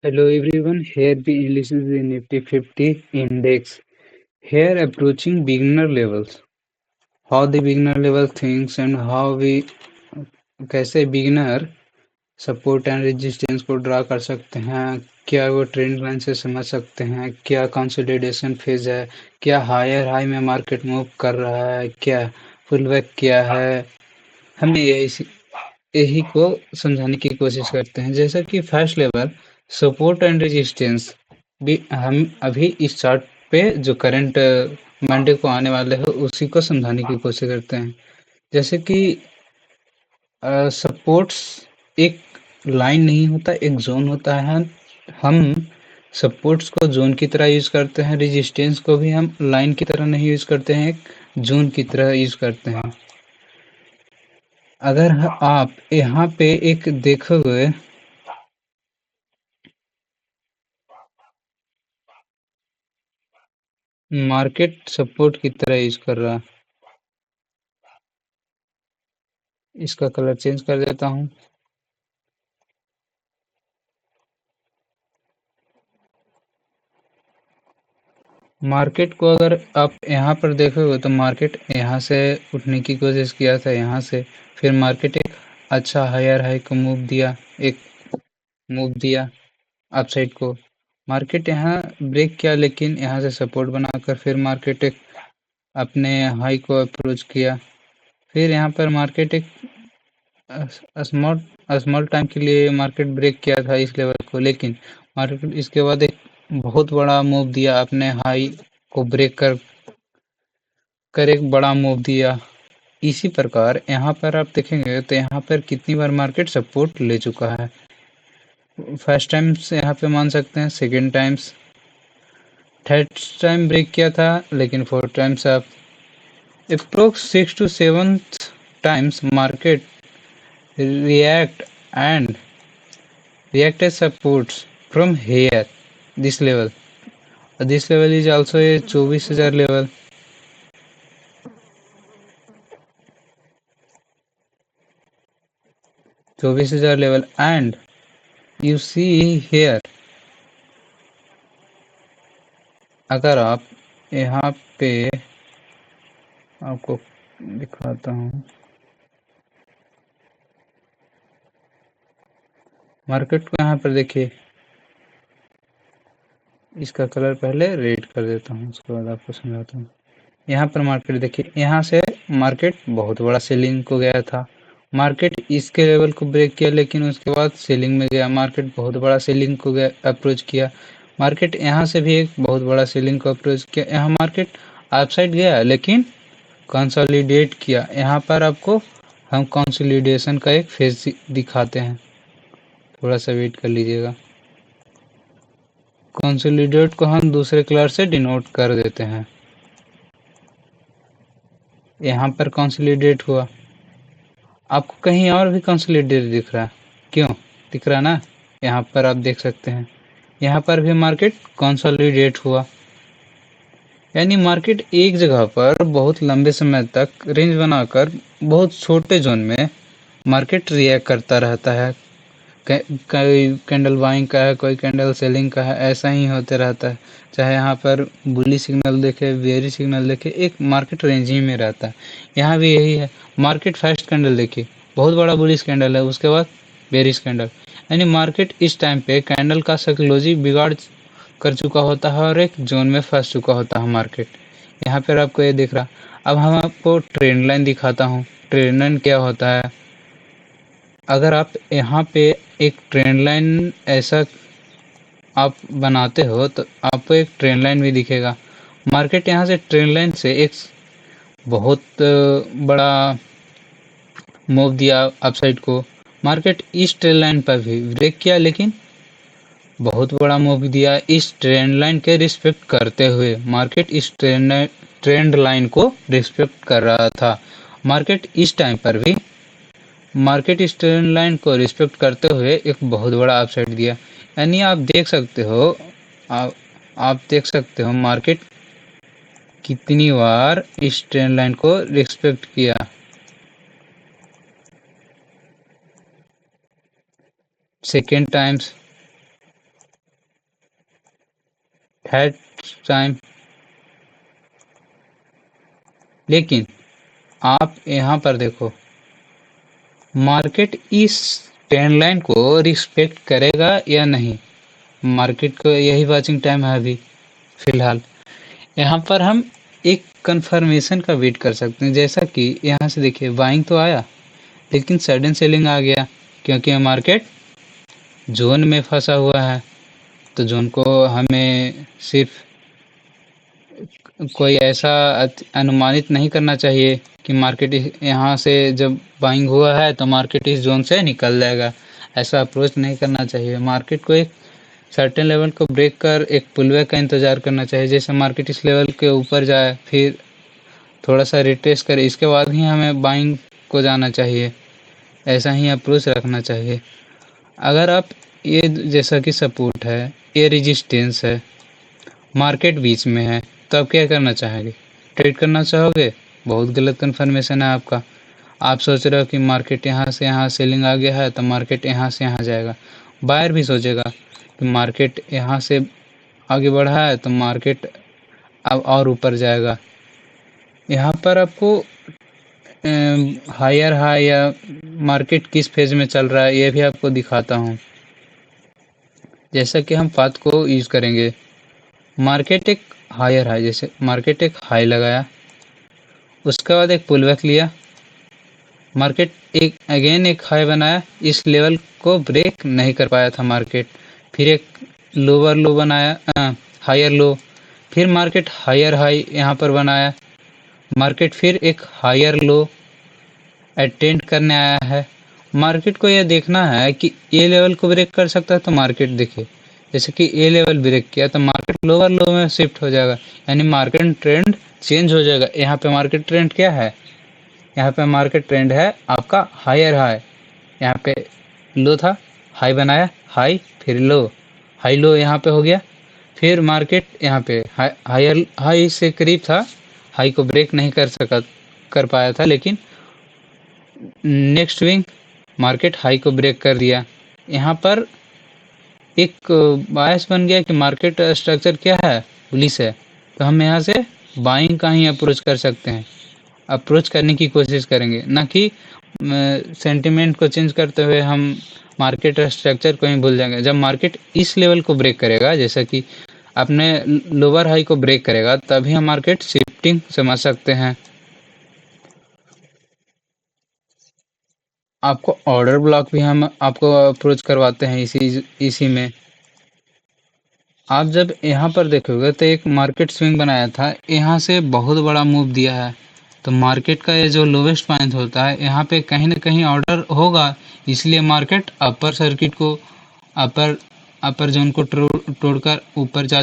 Hello everyone, here we listen the Nifty 50 index. Here approaching beginner levels. How the beginner level thinks and how we कैसे beginner support and resistance को draw कर सकते हैं, क्या वो trend line से समझ सकते हैं, क्या कंसोलिडेशन फेज है, क्या हायर हाई में मार्केट मूव कर रहा है, क्या फुल बैक क्या है। हमें यही को समझाने की कोशिश करते हैं। जैसा कि first level support and resistance भी हम अभी इस चार्ट पे जो करंट मंडे को आने वाले है उसी को समझाने की कोशिश करते हैं। जैसे कि सपोर्ट्स एक लाइन नहीं होता, एक जोन होता है। हम सपोर्ट्स को जोन की तरह यूज करते हैं, रेजिस्टेंस को भी हम लाइन की तरह नहीं यूज करते हैं, एक जोन की तरह यूज करते हैं। अगर आप यहाँ पे एक देखोगे मार्केट सपोर्ट की तरह यूज कर रहा है। इसका कलर चेंज कर देता हूँ। मार्केट को अगर आप यहाँ पर देखोगे तो मार्केट यहाँ से उठने की कोशिश किया था, यहाँ से फिर मार्केट एक अच्छा हायर हाई को मूव दिया, एक मूव दिया अपसाइड को। मार्केट यहाँ ब्रेक किया लेकिन यहाँ से सपोर्ट बनाकर फिर मार्केट एक अपने हाई को अप्रोच किया। फिर यहाँ पर मार्केट एक स्मॉल स्मॉल टाइम के लिए मार्केट ब्रेक किया था इस लेवल को, लेकिन मार्केट इसके बाद एक बहुत बड़ा मूव दिया, अपने हाई को ब्रेक कर एक बड़ा मूव दिया। इसी प्रकार यहाँ पर आप देखेंगे तो यहाँ पर कितनी बार मार्केट सपोर्ट ले चुका है। फर्स्ट टाइम्स यहाँ पे मान सकते हैं, second times, third time break किया था, लेकिन फोर्थ टाइम्स आप approx 6 to 7 times market react and reacted supports from here, this level. This level is also a 24,000 level. चौबीस हजार level and you see here, अगर आप यहाँ पे आपको दिखाता हूँ, मार्केट को यहाँ पर देखिए, इसका कलर पहले रेड कर देता हूँ, उसके बाद आपको समझाता हूँ। यहाँ पर मार्केट देखिए, यहाँ से मार्केट बहुत बड़ा सेलिंग को गया था, मार्केट इसके लेवल को ब्रेक किया लेकिन उसके बाद सेलिंग में गया, मार्केट बहुत बड़ा सेलिंग को गया अप्रोच किया, मार्केट यहाँ से भी एक बहुत बड़ा सेलिंग को अप्रोच किया, यहाँ मार्केट अपसाइड गया लेकिन कंसोलिडेट किया। यहाँ पर आपको हम कंसोलिडेशन का एक फेज दिखाते हैं, थोड़ा सा वेट कर लीजिएगा। कंसोलिडेट को हम दूसरे कलर से डिनोट कर देते हैं। यहाँ पर कंसोलिडेट हुआ, आपको कहीं और भी कंसोलिडेट दिख रहा है, क्यों दिख रहा ना? यहाँ पर आप देख सकते हैं, यहाँ पर भी मार्केट कंसोलिडेट हुआ, यानी मार्केट एक जगह पर बहुत लंबे समय तक रेंज बनाकर बहुत छोटे जोन में मार्केट रिएक्ट करता रहता है। कोई कैंडल बाइंग का है, कोई कैंडल सेलिंग का है, ऐसा ही होते रहता है। चाहे यहाँ पर बुली सिग्नल देखे, बेयरिश सिग्नल देखे, एक मार्केट रेंज ही में रहता है। यहाँ भी यही है, मार्केट फर्स्ट कैंडल देखिए, बहुत बड़ा बुलिश कैंडल है, उसके बाद बेयरिश कैंडल, यानी मार्केट इस टाइम पे कैंडल का साइकोलॉजी बिगाड़ कर चुका होता है और एक जोन में फंस चुका होता है मार्केट। यहाँ पर आपको ये दिख रहा। अब हम आपको ट्रेंड लाइन दिखाता हूँ। ट्रेंड लाइन क्या होता है, अगर आप यहाँ पे एक ट्रेंड लाइन ऐसा आप बनाते हो तो आपको एक ट्रेंड लाइन भी दिखेगा। मार्केट यहाँ से ट्रेंड लाइन से एक बहुत बड़ा मूव दिया अपसाइड को, मार्केट इस ट्रेंड लाइन पर भी ब्रेक किया लेकिन बहुत बड़ा मूव दिया। इस ट्रेंड लाइन के रिस्पेक्ट करते हुए मार्केट इस ट्रेंड लाइन को रिस्पेक्ट कर रहा था। मार्केट इस टाइम पर भी मार्केट इस ट्रेंड लाइन को रिस्पेक्ट करते हुए एक बहुत बड़ा अपसाइड दिया, यानी आप देख सकते हो, आप, आप देख सकते हो मार्केट कितनी बार इस ट्रेंड लाइन को रिस्पेक्ट किया। Second times, third time. लेकिन आप यहाँ पर देखो, मार्केट इस ट्रेंड लाइन को रिस्पेक्ट करेगा या नहीं। मार्केट को यही वॉचिंग टाइम है अभी फिलहाल। यहाँ पर हम एक कंफर्मेशन का वेट कर सकते हैं, जैसा कि यहाँ से देखिए बाइंग तो आया लेकिन सडन सेलिंग आ गया, क्योंकि मार्केट जोन में फंसा हुआ है। तो जोन को हमें सिर्फ कोई ऐसा अनुमानित नहीं करना चाहिए कि मार्केट यहाँ से जब बाइंग हुआ है तो मार्केट इस जोन से निकल जाएगा। ऐसा अप्रोच नहीं करना चाहिए। मार्केट को एक सर्टेन लेवल को ब्रेक कर एक पुलबैक का इंतजार करना चाहिए। जैसे मार्केट इस लेवल के ऊपर जाए, फिर थोड़ा सा रिट्रेस करे, इसके बाद ही हमें बाइंग को जाना चाहिए। ऐसा ही अप्रोच रखना चाहिए। अगर आप ये जैसा कि सपोर्ट है, ये रेजिस्टेंस है, मार्केट बीच में है, तो आप क्या करना चाहेंगे? ट्रेड करना चाहोगे? बहुत गलत कन्फर्मेशन है आपका। आप सोच रहे हो कि मार्केट यहाँ से यहाँ सेलिंग आ गया है तो मार्केट यहाँ से यहाँ जाएगा। बायर भी सोचेगा कि मार्केट यहाँ से आगे बढ़ा है तो मार्केट अब और ऊपर जाएगा। यहाँ पर आपको हायर हाई या मार्केट किस फेज में चल रहा है ये भी आपको दिखाता हूँ। जैसा कि हम पाथ को यूज करेंगे, मार्केट एक हायर हाई, जैसे मार्केट एक हाई लगाया, उसके बाद एक पुल बैक लिया, मार्केट एक अगेन एक हाई बनाया, इस लेवल को ब्रेक नहीं कर पाया था मार्केट, फिर एक लोअर लो बनाया, हायर लो, फिर मार्केट हायर हाई यहाँ पर बनाया, मार्केट फिर एक हायर लो अटेंड करने आया है। मार्केट को यह देखना है कि ये लेवल को ब्रेक कर सकता है तो मार्केट देखे, जैसे कि ये लेवल ब्रेक किया तो मार्केट लोअर लो में शिफ्ट हो जाएगा, यानी मार्केट ट्रेंड चेंज हो जाएगा। यहाँ पे मार्केट ट्रेंड क्या है? यहाँ पे मार्केट ट्रेंड है आपका हायर हाई। यहाँ पे लो था, हाई बनाया, हाई फिर लो, हाई लो यहाँ पे हो गया, फिर मार्केट यहाँ पे हायर हाई से करीब था, हाई को ब्रेक नहीं कर पाया था, लेकिन नेक्स्ट स्विंग मार्केट हाई को ब्रेक कर दिया। यहाँ पर एक बायस बन गया कि मार्केट स्ट्रक्चर क्या है, बुलिश है, तो हम यहाँ से बाइंग का ही अप्रोच कर सकते हैं। अप्रोच करने की कोशिश करेंगे, ना कि सेंटिमेंट को चेंज करते हुए हम मार्केट स्ट्रक्चर को ही भूल जाएंगे। जब मार्केट इस लेवल को ब्रेक करेगा, जैसा कि अपने लोअर हाई को ब्रेक करेगा, तभी हम मार्केट शिफ्टिंग समझ सकते हैं। आपको ऑर्डर ब्लॉक भी हम आपको अप्रोच करवाते हैं इसी में। आप जब यहाँ पर देखोगे तो एक मार्केट स्विंग बनाया था, यहाँ से बहुत बड़ा मूव दिया है, तो मार्केट का ये जो लोवेस्ट पॉइंट होता है यहाँ पे कहीं ना कहीं ऑर्डर होगा, इसलिए मार्केट अपर सर्किट को अपर अपर जोन को तोड़कर ऊपर जा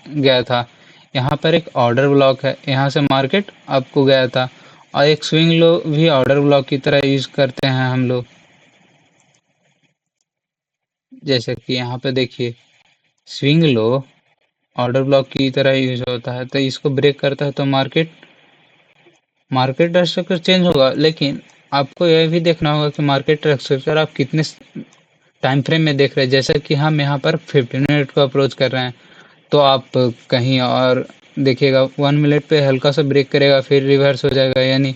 गया था। यहाँ पर एक ऑर्डर ब्लॉक है, यहाँ से मार्केट आपको गया था, और एक स्विंग लो भी ऑर्डर ब्लॉक की तरह यूज करते हैं हम लोग। जैसे कि यहाँ पे देखिए स्विंग लो ऑर्डर ब्लॉक की तरह यूज होता है, तो इसको ब्रेक करता है तो मार्केट स्ट्रक्चर चेंज होगा। लेकिन आपको यह भी देखना होगा कि मार्केट स्ट्रक्चर आप कितने टाइम फ्रेम में देख रहे हैं। जैसा कि हम यहाँ पर 15 मिनट को अप्रोच कर रहे हैं, तो आप कहीं और देखिएगा 1 मिनट पे हल्का सा ब्रेक करेगा फिर रिवर्स हो जाएगा, यानी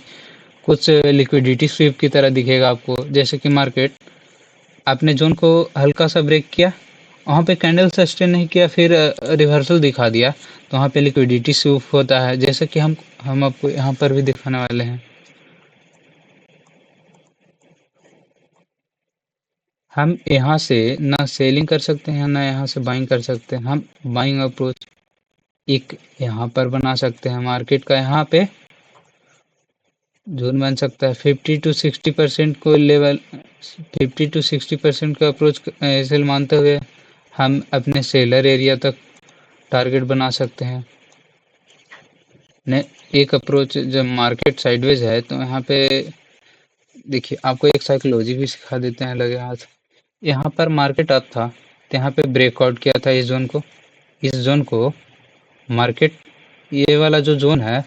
कुछ लिक्विडिटी स्वीप की तरह दिखेगा आपको। जैसे कि मार्केट आपने जोन को हल्का सा ब्रेक किया, वहाँ पे कैंडल सस्टेन नहीं किया, फिर रिवर्सल दिखा दिया, तो वहाँ पे लिक्विडिटी स्वीप होता है, जैसे कि हम आपको यहाँ पर भी दिखाने वाले हैं। हम यहाँ से ना सेलिंग कर सकते हैं ना यहाँ से बाइंग कर सकते हैं। हम बाइंग अप्रोच एक यहाँ पर बना सकते हैं, मार्केट का यहाँ पे जोन बन सकता है 50 to 60% को लेवल, 50 to 60% का अप्रोच ऐसे मानते हुए हम अपने सेलर एरिया तक टारगेट बना सकते हैं। ने एक अप्रोच जब मार्केट साइडवेज है तो यहाँ पे देखिए आपको एक साइकोलॉजी भी सिखा देते हैं लगे हाथ। यहाँ पर मार्केट अप था तो यहाँ पे ब्रेकआउट किया था इस जोन को मार्केट, ये वाला जो जोन है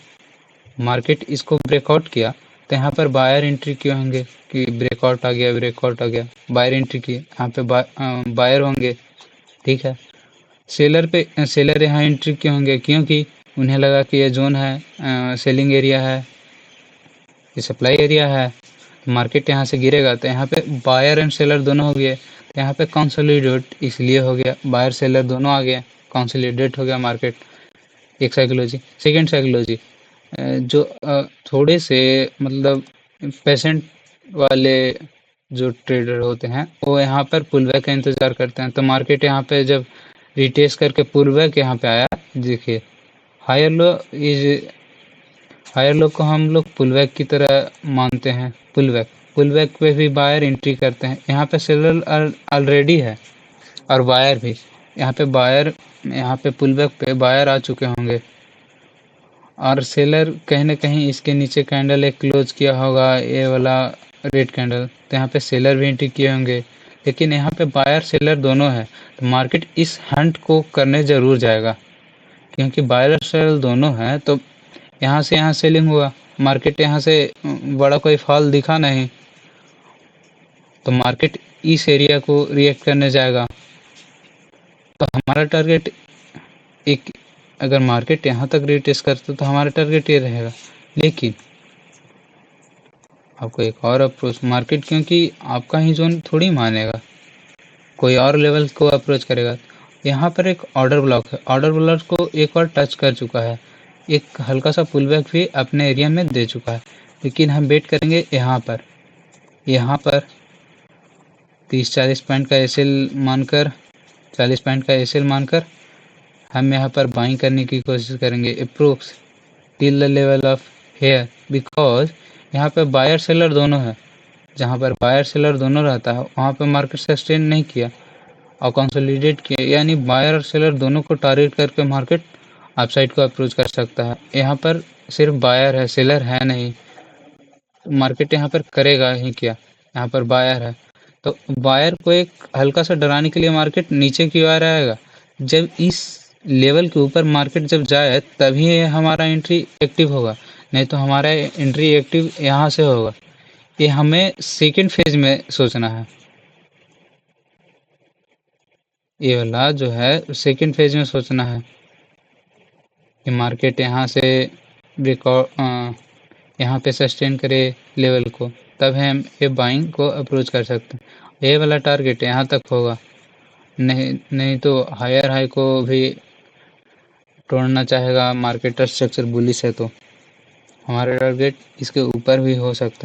मार्केट इसको ब्रेकआउट किया, तो यहाँ पर बायर एंट्री क्यों होंगे कि ब्रेकआउट आ गया बायर एंट्री की, यहाँ पे बायर होंगे, ठीक है। सेलर यहाँ एंट्री क्यों होंगे, क्योंकि उन्हें लगा कि ये जोन है, सेलिंग एरिया है, ये सप्लाई एरिया है, मार्केट यहाँ से गिरेगा। तो यहाँ पे बायर एंड सेलर दोनों हो गए, तो यहाँ पे कंसोलिडेट इसलिए हो गया, बायर सेलर दोनों आ गए, कंसोलिडेट हो गया मार्केट। एक साइकोलॉजी। सेकेंड साइकोलॉजी, जो थोड़े से मतलब पेशेंट वाले जो ट्रेडर होते हैं वो यहाँ पर पुलबैक का इंतजार करते हैं। तो मार्केट यहाँ पे जब रिटेस्ट करके पुलबैक यहाँ पे आया, देखिए हायर लो को हम लोग पुलबैक की तरह मानते हैं। पुलबैक पे भी बायर एंट्री करते हैं। यहाँ पे सेलर ऑलरेडी है और बायर भी। यहाँ पे पुलबैक पे बायर आ चुके होंगे और सेलर कहीं ना कहीं इसके नीचे कैंडल एक क्लोज किया होगा, ये वाला रेड कैंडल, तो यहाँ पे सेलर भी एंट्री किए होंगे। लेकिन यहाँ पे बायर सेलर दोनों है, तो मार्केट इस हंट को करने जरूर जाएगा, क्योंकि बायर सेलर दोनों हैं। तो यहाँ से यहाँ सेलिंग हुआ, मार्केट यहाँ से बड़ा कोई फॉल दिखा नहीं, तो मार्केट इस एरिया को रिएक्ट करने जाएगा। तो हमारा टारगेट एक, अगर मार्केट यहाँ तक रिटेस्ट करता तो हमारा टारगेट ये रहेगा। लेकिन आपको एक और अप्रोच, मार्केट क्योंकि आपका ही जोन थोड़ी मानेगा, कोई और लेवल को अप्रोच करेगा। यहाँ पर एक ऑर्डर ब्लॉक है, ऑर्डर ब्लॉक को एक और टच कर चुका है, एक हल्का सा पुलबैक भी अपने एरिया में दे चुका है। लेकिन हम वेट करेंगे यहाँ पर 30-40 पॉइंट का एसएल मानकर, 40 पॉइंट का एसएल मानकर हम यहाँ पर बाइंग करने की कोशिश करेंगे approx till the level of here, because यहाँ पे बायर सेलर दोनों है। जहाँ पर बायर सेलर दोनों रहता है वहाँ पे मार्केट सस्टेन नहीं किया और कंसोलिडेट किया, यानी बायर और सेलर दोनों को टारगेट करके मार्केट अपसाइड को अप्रोच कर सकता है। यहाँ पर सिर्फ बायर है, सेलर है नहीं, मार्केट यहाँ पर करेगा ही क्या, यहाँ पर बायर है। तो बायर को एक हल्का सा डराने के लिए मार्केट नीचे की ओर आएगा। जब इस लेवल के ऊपर मार्केट जब जाए तभी हमारा एंट्री एक्टिव होगा, नहीं तो हमारा एंट्री एक्टिव यहाँ से होगा। ये हमें सेकेंड फेज में सोचना है, ये वाला जो है सेकेंड फेज में सोचना है कि मार्केट यहाँ से यहाँ पे सस्टेन करे लेवल को, तब हम ये बाइंग को अप्रोच कर सकते हैं। ये वाला टारगेट यहाँ तक होगा, नहीं तो हायर हाई को भी तोड़ना चाहेगा मार्केट, स्ट्रक्चर बुलिश है तो हमारा टारगेट इसके ऊपर भी हो सकता है।